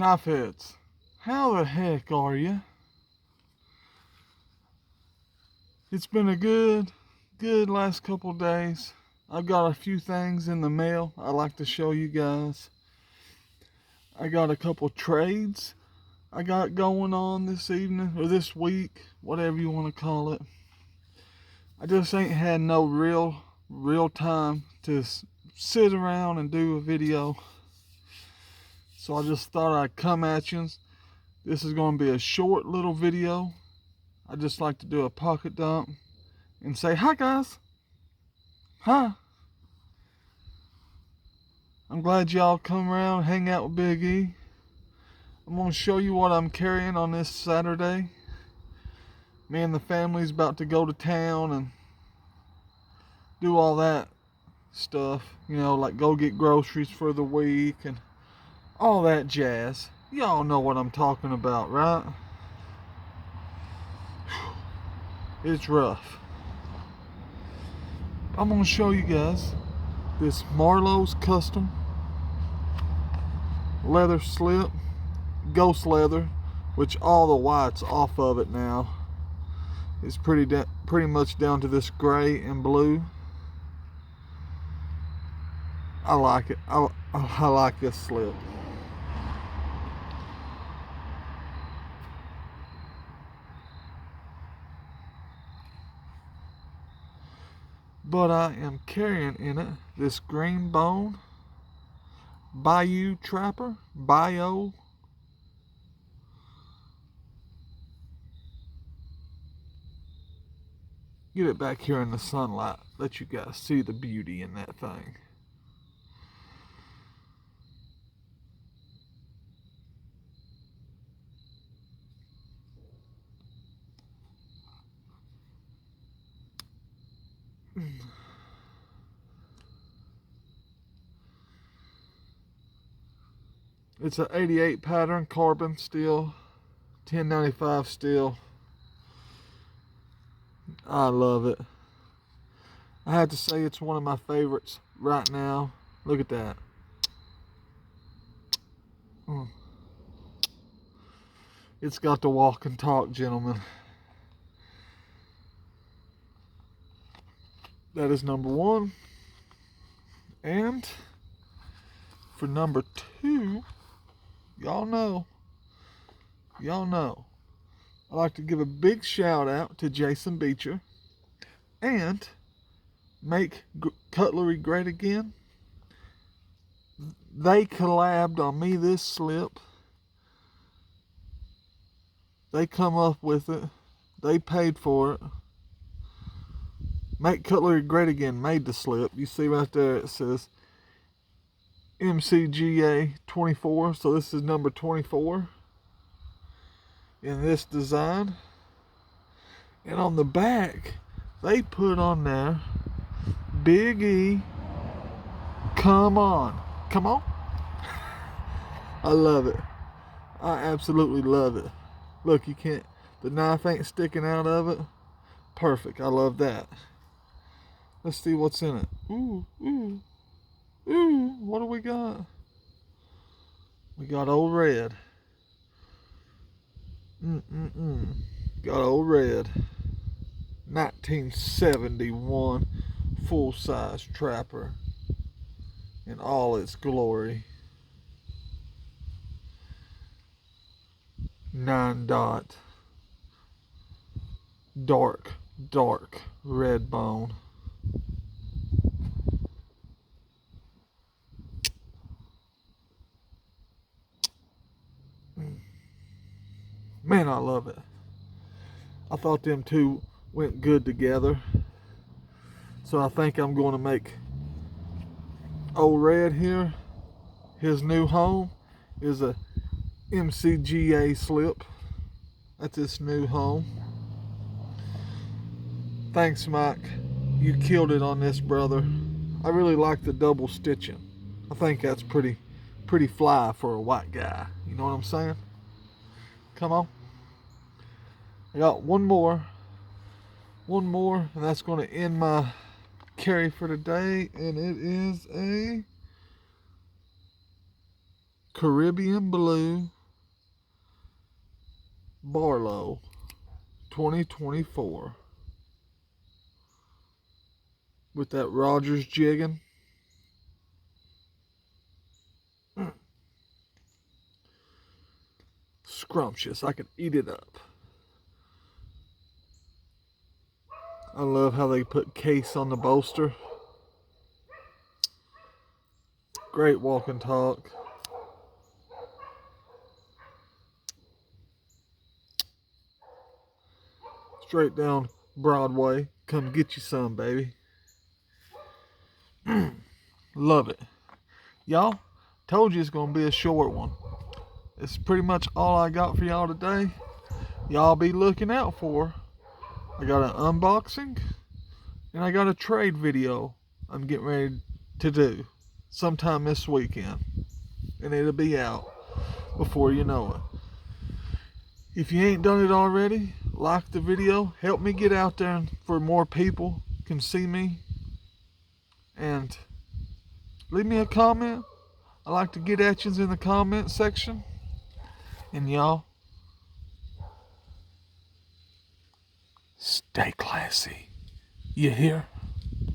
Knifeheads, how the heck are you? It's been a good last couple days. I've got a few things in the mail I'd like to show you guys. I got a couple trades I got going on this evening, or this week, whatever you want to call it. I just ain't had no real time to sit around and do a video. So I just thought I'd come at you. This is going to be a short little video. I just like to do a pocket dump and say, hi guys. Hi. I'm glad y'all come around, hang out with Big E. I'm going to show you what I'm carrying on this Saturday. Me and the family's about to go to town and do all that stuff. You know, like go get groceries for the week and all that jazz. Y'all know what I'm talking about, right? It's rough. I'm going to show you guys this Marlo's custom leather slip, ghost leather, which all the white's off of it now. It's pretty much down to this gray and blue. I like it. I like this slip. But I am carrying in it this green bone Bayou Trapper, Bio. Get it back here in the sunlight. Let you guys see the beauty in that thing. It's an 88 pattern carbon steel, 1095 steel. I love it. I have to say it's one of my favorites right now. Look at that. It's got to walk and talk, gentlemen. That is number one. And for number two, y'all know, I'd like to give a big shout out to Jason Beecher and Make Cutlery Great Again. They collabed on me this slip. They come up with it. They paid for it. Make Cutlery Great Again made the slip. You see right there it says MCGA 24. So this is number 24 in this design. And on the back, they put on there, Big E, come on. Come on. I love it. I absolutely love it. Look, you can't, the knife ain't sticking out of it. Perfect. I love that. Let's see what's in it. Ooh. What do we got? We got Old Red. Got Old Red. 1971 full-size trapper in all its glory. 9-dot. Dark red bone. Man, I love it. I thought them two went good together. So I think I'm going to make Old Red here, his new home is a MCGA slip. That's his new home. Thanks, Mike. You killed it on this, brother. I really like the double stitching. I think that's pretty fly for a white guy. You know what I'm saying? Come on. I got one more, and that's going to end my carry for today, and it is a Caribbean Blue Barlo 2024 with that Rogers jigging. Scrumptious. I could eat it up. I love how they put case on the bolster. Great walk and talk. Straight down Broadway. Come get you some, baby. Love it. Y'all, told you it's going to be a short one. It's pretty much all I got for y'all today. Y'all be looking out for. I got an unboxing and I got a trade video I'm getting ready to do sometime this weekend. And it'll be out before you know it. If you ain't done it already, like the video. Help me get out there for more people can see me. And leave me a comment. I like to get at yous in the comment section. And y'all, stay classy. You hear?